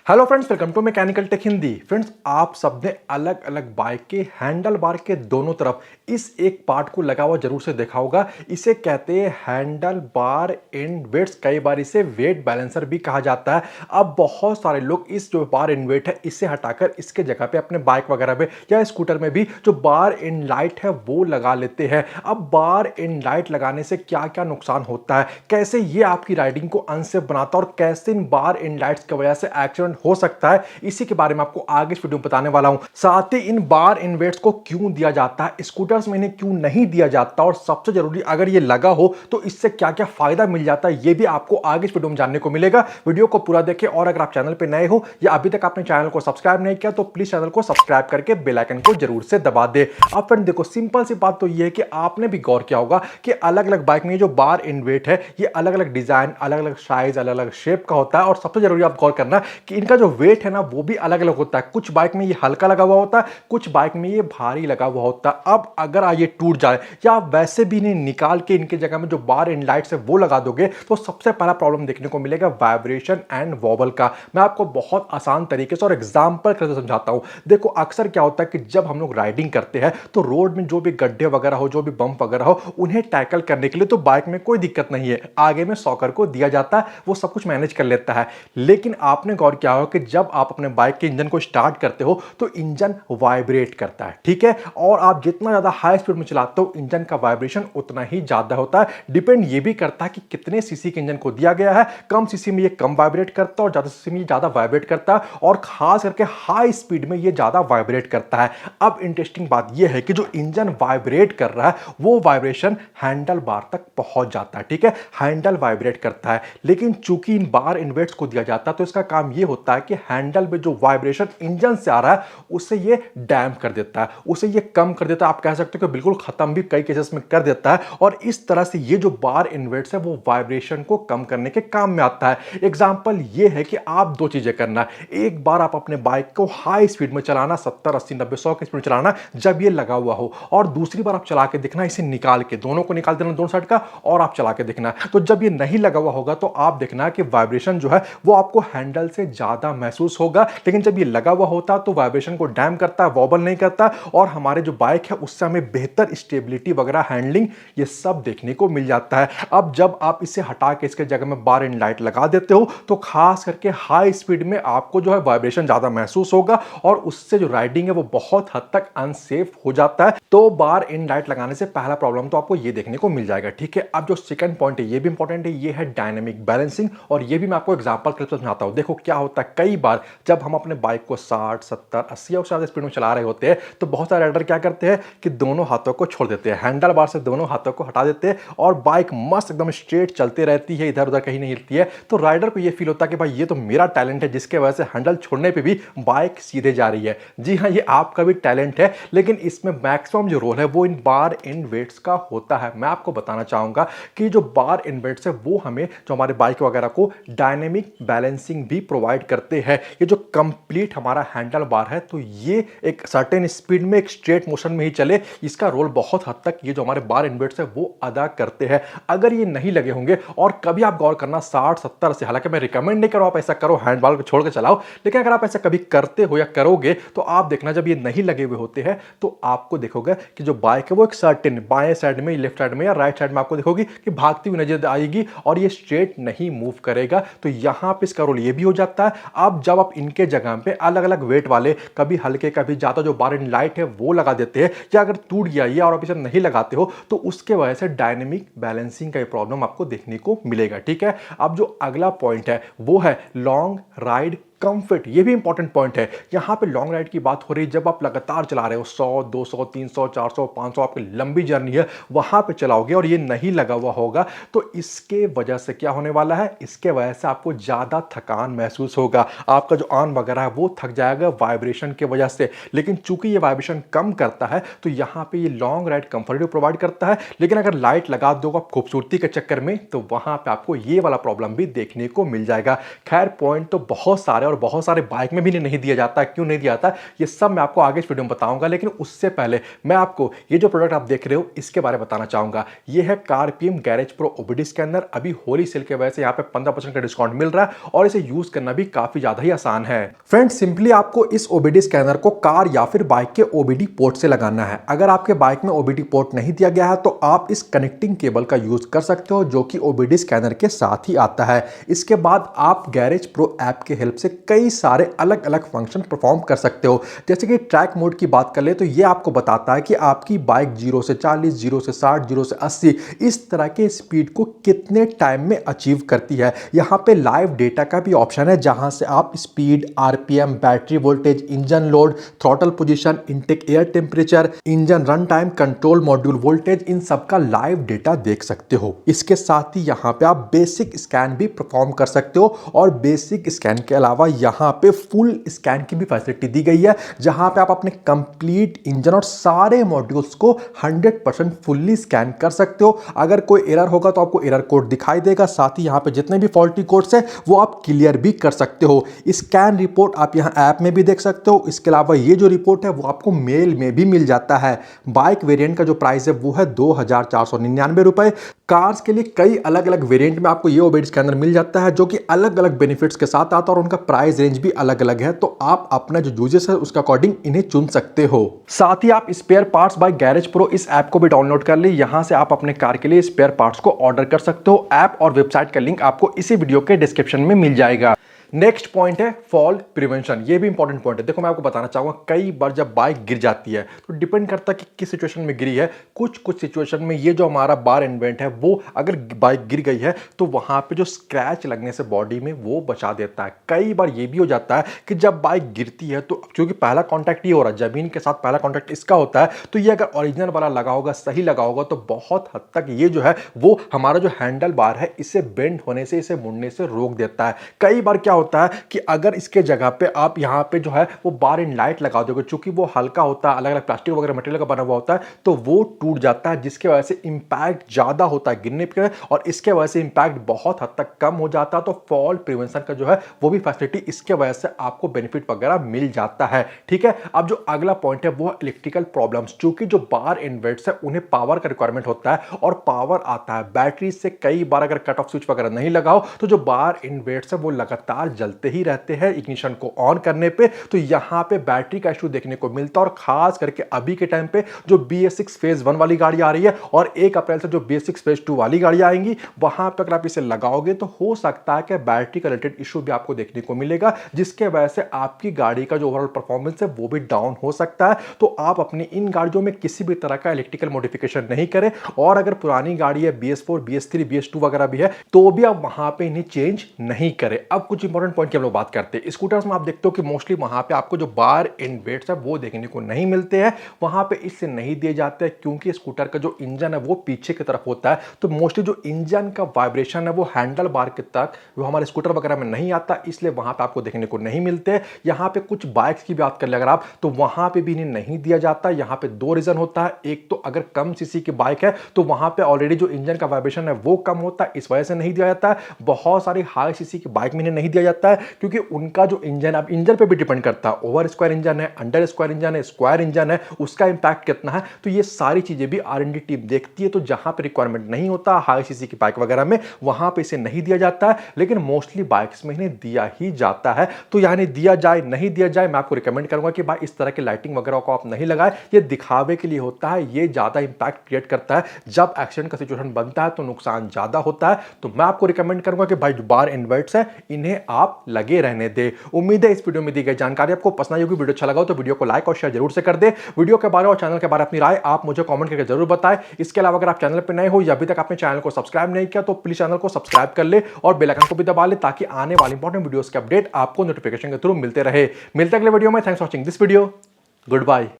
Hello friends, welcome to mechanical tech Hindi. Friends, आप सबने अलग अलग बाइक के हैंडल बार के दोनों तरफ इस एक पार्ट को लगा हुआ जरूर से देखा होगा। इसे कहते हैं हैंडल बार एंड वेट्स, कई बार इसे वेट बैलेंसर भी कहा जाता है। अब बहुत सारे लोग इस जो बार एंड वेट है इसे हटाकर इसके जगह पे अपने बाइक वगैरह में या स्कूटर में भी जो बार एंड लाइट है वो लगा लेते हैं। अब बार एंड लाइट लगाने से क्या क्या नुकसान होता है, कैसे ये आपकी राइडिंग को अनसेफ बनाता है और कैसे इन बार एंड लाइट्स की वजह से एक्सीडेंट हो सकता है, इसी के बारे में आपको आगे इस वीडियो में बताने वाला हूं। साथ ही इन बार एंड वेट्स को क्यों दिया जाता है, स्कूटर्स में इन्हें क्यों नहीं दिया जाता, और सबसे जरूरी अगर ये लगा हो तो इससे क्या क्या फायदा मिल जाता है, ये भी आपको आगे इस वीडियो में जानने को मिलेगा। वीडियो को पूरा देखें, और अगर आप चैनल पे नए हो या अभी तक आपने चैनल को सब्सक्राइब नहीं किया तो प्लीज चैनल को सब्सक्राइब करके बेल आइकन को जरूर से दबा दे। अब फ्रेंड देखो, सिंपल सी बात तो ये है कि आपने भी गौर किया होगा कि अलग अलग बाइक में जो बार एंड वेट है ये अलग अलग डिजाइन, अलग अलग साइज, अलग अलग शेप का होता है। और सबसे जरूरी आप गौर करना कि इनका जो वेट है ना वो भी अलग अलग होता है। कुछ बाइक में ये हल्का लगा हुआ होता है, कुछ बाइक में ये भारी लगा हुआ होता है। अब अगर ये टूट जाए या आप वैसे भी इन्हें निकाल के इनके जगह में जो बार एंड लाइट्स है वो लगा दोगे तो सबसे पहला प्रॉब्लम देखने को मिलेगा वाइब्रेशन एंड वॉबल का। मैं आपको बहुत आसान तरीके से और एग्जांपल करके समझाता हूं। देखो, अक्सर क्या होता है कि जब हम लोग राइडिंग करते हैं तो रोड में जो भी गड्ढे वगैरह हो, जो भी बम्प वगैरह हो, उन्हें टैकल करने के लिए तो बाइक में कोई दिक्कत नहीं है, आगे में सॉकर को दिया जाता है, वो सब कुछ मैनेज कर लेता है। लेकिन आपने गौर किया होगा कि जब आप अपने बाइक के इंजन को स्टार्ट करते हो तो इंजन वाइब्रेट करता है, ठीक है। और आप जितना ज्यादा हाई स्पीड में चलाते हो इंजन का वाइब्रेशन उतना ही ज्यादा होता है। डिपेंड ये भी करता है कि कितने सीसी के इंजन को दिया गया है। कम सीसी में ये कम वाइब्रेट करता है और ज्यादा सीसी में ये ज्यादा वाइब्रेट करता है, और खास करके हाई स्पीड में ये ज्यादा वाइब्रेट करता है। अब इंटरेस्टिंग बात ये है कि जो इंजन वाइब्रेट कर रहा है वो वाइब्रेशन हैंडल बार तक पहुंच जाता है, ठीक है। हैंडल वाइब्रेट करता है, लेकिन चूंकि इन बार इन वेट्स को दिया जाता है तो इसका काम ये होता है कि हैंडल में जो वाइब्रेशन इंजन से आ रहा है उसे ये डैम्प कर देता है, उसे ये कम कर देता है। आप कह सकते हो कि बिल्कुल खत्म भी कई केसेस में कर देता है। और इस तरह से ये जो बार इनवर्ट्स है वो वाइब्रेशन को कम करने के काम में आता है। एग्जांपल ये है कि आप दो चीजें करना, एक बार आप अपने बाइक को हाई स्पीड में चलाना, 70 80 90 100 की स्पीड में चलाना जब ये लगा हुआ हो, और दूसरी बार आप चला के देखना, इसे निकाल के दोनों को निकाल देना दोनों साइड का, और आप चला के देखना। तो जब ये नहीं लगा हुआ होगा तो आप देखना कि वाइब्रेशन जो है वो आपको हैंडल से ज्यादा महसूस होगा, लेकिन जब ये लगा हुआ होता तो वाइब्रेशन को डैम करता है, वॉबल नहीं करता, और हमारे जो बाइक है उससे हमें बेहतर स्टेबिलिटी वगैरह, हैंडलिंग, ये सब देखने को मिल जाता है। अब जब आप इसे हटा के इसके जगह में बार एंड लाइट लगा देते हो तो खास करके हाई स्पीड में आपको जो है वाइब्रेशन ज्यादा महसूस होगा, और उससे जो राइडिंग है वो बहुत हद तक अनसेफ हो जाता है। तो बार एंड लाइट लगाने से पहला प्रॉब्लम तो आपको ये देखने को मिल जाएगा, ठीक है। अब जो सेकंड पॉइंट है ये भी इंपॉर्टेंट है, ये है डायनेमिक बैलेंसिंग, और ये भी मैं आपको एग्जांपल के साथ समझाता हूं। देखो क्या होता है, कई बार जब हम अपने बाइक को 60 70 80 और ज्यादा स्पीड में चला रहे होते हैं तो बहुत सारे राइडर क्या करते हैं कि दोनों हाथों को छोड़ देते हैं, हैंडल बार से दोनों हाथों को हटा देते हैं, और बाइक मस्त एकदम स्ट्रेट चलती रहती है, इधर उधर कहीं नहीं हिलती है। तो राइडर को यह फील होता है कि भाई ये तो मेरा टैलेंट है जिसके वजह से हैंडल छोड़ने पे भी बाइक सीधे जा रही है। जी हाँ, ये आपका भी टैलेंट है, लेकिन इसमें मैक्सिमम जो रोल है वो इन बार एंड वेट्स का होता है। मैं आपको बताना चाहूंगा कि जो बार एंड वेट्स है वो हमें जो हमारे बाइक वगैरह को डायनेमिक बैलेंसिंग भी प्रोवाइड करते हैं। ये जो कंप्लीट हमारा हैंडल बार है तो ये एक सर्टेन स्पीड में एक स्ट्रेट मोशन में ही चले, इसका रोल बहुत हद तक ये जो हमारे बार इनवर्ट्स है वो अदा करते हैं। अगर ये नहीं लगे होंगे, और कभी आप गौर करना 60 70 से, हालांकि मैं रिकमेंड नहीं करूं आप ऐसा करो, हैंड बार को छोड़ के चलाओ, लेकिन अगर आप ऐसा कभी करते हो या करोगे तो आप देखना जब ये नहीं लगे हुए होते हैं तो आपको देखोगे कि जो बाइक है वो एक सर्टेन बाएं साइड में, लेफ्ट साइड में या राइट साइड में आपको देखोगी कि भागती हुई नजर आएगी, और ये स्ट्रेट नहीं मूव करेगा। तो यहां पे इसका रोल ये भी हो जाता है। अब जब आप इनके जगह पे अलग अलग वेट वाले, कभी हल्के कभी ज्यादा जो बार एंड लाइट है वो लगा देते हैं, या अगर टूट गया ये और आप इसे नहीं लगाते हो तो उसके वजह से डायनेमिक बैलेंसिंग का प्रॉब्लम आपको देखने को मिलेगा, ठीक है। अब जो अगला पॉइंट है वो है लॉन्ग राइड कंफर्ट। ये भी इंपॉर्टेंट पॉइंट है। यहां पे लॉन्ग राइड की बात हो रही है, जब आप लगातार चला रहे हो 100 200 300 400 500 आपकी लंबी जर्नी है, वहां पे चलाओगे और ये नहीं लगा हुआ होगा तो इसके वजह से क्या होने वाला है, इसके वजह से आपको ज्यादा थकान महसूस होगा, आपका जो आर्म वगैरह है वो थक जाएगा वाइब्रेशन की वजह से। लेकिन चूंकि ये वाइब्रेशन कम करता है तो यहां पे ये लॉन्ग राइड कंफर्ट प्रोवाइड करता है। लेकिन अगर लाइट लगा दोगे आप खूबसूरती के चक्कर में तो वहां पे आपको ये वाला प्रॉब्लम भी देखने को मिल जाएगा। खैर, पॉइंट तो बहुत सारे और बहुत सारे बाइक में भी नहीं दिया जाता है। क्यों नहीं दिया जाता ये सब मैं आपको आगे इस वीडियो में बताऊंगा, लेकिन उससे पहले मैं आपको ये जो प्रोडक्ट आप देख रहे हो इसके बारे में बताना चाहूंगा। ये है कारपीएम गैरेज प्रो ओबीडी स्कैनर। अभी होली सेल की वजह से यहाँ पे 15% का डिस्काउंट मिल रहा है और इसे यूज करना भी काफी ज्यादा ही आसान है। फ्रेंड्स, सिंपली आपको इस ओबीडी स्कैनर को कार या फिर बाइक के ओबीडी पोर्ट से लगाना है। अगर आपके बाइक में ओबीडी पोर्ट नहीं दिया गया है तो आप इस कनेक्टिंग केबल का यूज कर सकते हो, जो कि ओबीडी स्कैनर के साथ ही आता है। इसके बाद आप गैरेज प्रो ऐप के हेल्प से कई सारे अलग अलग फंक्शन परफॉर्म कर सकते हो। जैसे कि ट्रैक मोड की बात कर ले तो ये आपको बताता है कि आपकी बाइक 0 से 40, 0 से 60, 0 से 80 इस तरह के स्पीड को कितने टाइम में अचीव करती है। यहाँ पे लाइव डेटा का भी ऑप्शन है, जहां से आप speed, RPM, battery voltage, engine load, throttle position, intake air temperature, engine run time, control module voltage, इन सब का लाइव डेटा देख सकते हो। इसके साथ ही यहाँ पे आप बेसिक स्कैन भी परफॉर्म कर सकते हो और बेसिक स्कैन के अलावा यहाँ पे फुल स्कैन की भी फैसिलिटी दी गई है, जहां पे आप अपने कंप्लीट इंजन और सारे मॉड्यूल्स को 100% फुल्ली स्कैन कर सकते हो। अगर कोई एरर होगा तो आपको एरर कोड दिखाई देगा। साथ ही यहाँ पे जितने भी फॉल्टी कोड्स है वो आप क्लियर भी कर सकते हो। स्कैन रिपोर्ट आप यहाँ ऐप में भी देख सकते हो। इसके अलावा ये जो रिपोर्ट है वो आपको मेल में भी मिल जाता है। बाइक वेरिएंट का जो प्राइस है वो है 2,499 रुपए। कार्स के लिए कई अलग अलग वेरिएंट में आपको ये ओबीडी स्कैनर मिल जाता है, जो कि अलग अलग बेनिफिट्स के साथ आता है और उनका प्राइस रेंज भी अलग अलग है। तो आप अपना जो यूजेस है उसके अकॉर्डिंग इन्हें चुन सकते हो। साथ ही आप spare parts buy garage pro इस ऐप को भी डाउनलोड कर ली। यहां से आप अपने कार के लिए स्पेयर पार्ट्स को ऑर्डर कर सकते हो। ऐप और वेबसाइट का लिंक आपको इसी वीडियो के डिस्क्रिप्शन में मिल जाएगा। नेक्स्ट पॉइंट है फॉल प्रिवेंशन। ये भी इंपॉर्टेंट पॉइंट है। देखो, मैं आपको बताना चाहूंगा, कई बार जब बाइक गिर जाती है तो डिपेंड करता है कि किस सिचुएशन में गिरी है। कुछ सिचुएशन में ये जो हमारा बार एंड वेंट है वो अगर बाइक गिर गई है तो वहां पे जो स्क्रैच लगने से बॉडी में वो बचा देता है। कई बार ये भी हो जाता है कि जब बाइक गिरती है तो क्योंकि पहला कॉन्टैक्ट ये हो रहा है, जमीन के साथ पहला कॉन्टैक्ट इसका होता है, तो ये अगर ओरिजिनल वाला लगा होगा, सही लगा होगा, तो बहुत हद तक ये जो है वो हमारा जो हैंडल बार है इसे बेंड होने से, इसे मुड़ने से रोक देता है। कई बार क्या होता है कि अगर इसके जगह पे आप यहाँ पे जो है वो बार एंड लाइट लगा दोगे, चूंकि वो हल्का होता है, अलग अलग प्लास्टिक वगैरह मटेरियल का बना हुआ होता है, तो वो टूट जाता है, जिसके वजह से इंपैक्ट ज्यादा होता है गिरने पे और इसके वजह से इंपैक्ट बहुत हद तक कम हो जाता है। तो फॉल प्रिवेंशन का जो है वो भी फैसिलिटी इसके वजह से आपको बेनिफिट वगैरह मिल जाता है। ठीक है, अब जो अगला पॉइंट है वो इलेक्ट्रिकल प्रॉब्लम्स। चूंकि जो बार इन्वर्ट्स है उन्हें पावर का रिक्वायरमेंट होता है और पावर आता है बैटरी से। कई बार अगर कट ऑफ स्विच वगैरह नहीं लगाओ तो जो बार इन्वर्ट्स है वो लगातार जलते ही रहते हैं इग्निशन को ऑन करने पे। तो यहां पे बैटरी का इशू देखने को मिलता है और खास करके अभी के टाइम पे जो BS6 फेज 1 वाली गाड़ी आ रही है और 1 अप्रैल से जो BS6 फेज 2 वाली गाड़ी आएंगी, वहां पे अगर आप इसे लगाओगे तो हो सकता है कि बैटरी का रिलेटेड इशू भी आपको देखने को मिलेगा, जिसके वजह से आपकी गाड़ी का जो ओवरऑल परफॉर्मेंस है वो भी डाउन हो सकता है। तो आप अपनी इन गाड़ियों में किसी भी तरह का इलेक्ट्रिकल मॉडिफिकेशन नहीं करें और अगर पुरानी गाड़ी है BS4, BS3, BS2 वगैरह भी है तो भी आप वहां पे इन्हें चेंज नहीं करें। अब कुछ इंपॉर्टेंट पॉइंट की हम लोग बात करते हैं। स्कूटर्स में आप देखते हो कि मोस्टली वहां पे आपको जो बार एंड वेट्स है वो देखने को नहीं मिलते हैं। वहां पे इससे नहीं दिए जाते हैं क्योंकि स्कूटर का जो इंजन है वो पीछे की तरफ होता है, तो मोस्टली जो इंजन का वाइब्रेशन है वो हैंडल बार के तक वो हमारे स्कूटर वगैरह में नहीं आता, इसलिए वहां पे आपको देखने को नहीं मिलते। यहाँ पे कुछ बाइक्स की बात कर ले अगर आप, तो वहां पे भी इन्हें नहीं दिया जाता। यहाँ पे दो रीजन होता है। एक तो अगर कम सीसी की बाइक है तो वहां पे ऑलरेडी जो इंजन का वाइब्रेशन है वो कम होता है, इस वजह से नहीं दिया जाता है। बहुत सारी हाई सीसी की बाइक में इन्हें नहीं दिया जाता है क्योंकि उनका जो इंजन, अब इंजन पे भी डिपेंड करता है, ओवर स्क्वायर इंजन है, अंडर स्क्वायर इंजन है, स्क्वायर इंजन है, उसका इंपैक्ट कितना है। तो ये सारी चीजें भी R&D टीम देखती है। तो जहां पे रिक्वायरमेंट नहीं होता हाई सीसी की बाइक वगैरह में, वहां पे इसे नहीं दिया जाता है, लेकिन मोस्टली बाइक्स में इन्हें दिया ही जाता है। तो यानी दिया जाए नहीं दिया जाए, मैं आपको रिकमेंड करूंगा कि भाई इस तरह की लाइटिंग वगैरह को आप नहीं लगाए। ये दिखावे के लिए होता है, ये ज्यादा इंपैक्ट क्रिएट करता है। जब एक्सीडेंट का सिचुएशन बनता है तो नुकसान ज्यादा होता है। तो मैं आपको रिकमेंड करूंगा कि भाई जो बार इन्वर्ट्स है इन्हें आप लगे रहने दे। उम्मीद है इस वीडियो में दी गई जानकारी आपको पसंद आई होगी। वीडियो अच्छा लगा हो तो वीडियो को लाइक और शेयर जरूर से कर दे। वीडियो के बारे और चैनल के बारे में अपनी राय आप मुझे कमेंट करके जरूर बताएं। इसके अलावा अगर आप चैनल पर नए हो या अभी तक आपने चैनल को सब्सक्राइब नहीं किया तो प्लीज चैनल को सब्सक्राइब कर ले और बेल आइकन को भी दबा ले ताकि आने वाली इंपॉर्टेंट वीडियोस के अपडेट आपको नोटिफिकेशन के थ्रू मिलते रहे। मिलते अगले वीडियो में। Thanks for watching this video. Good bye.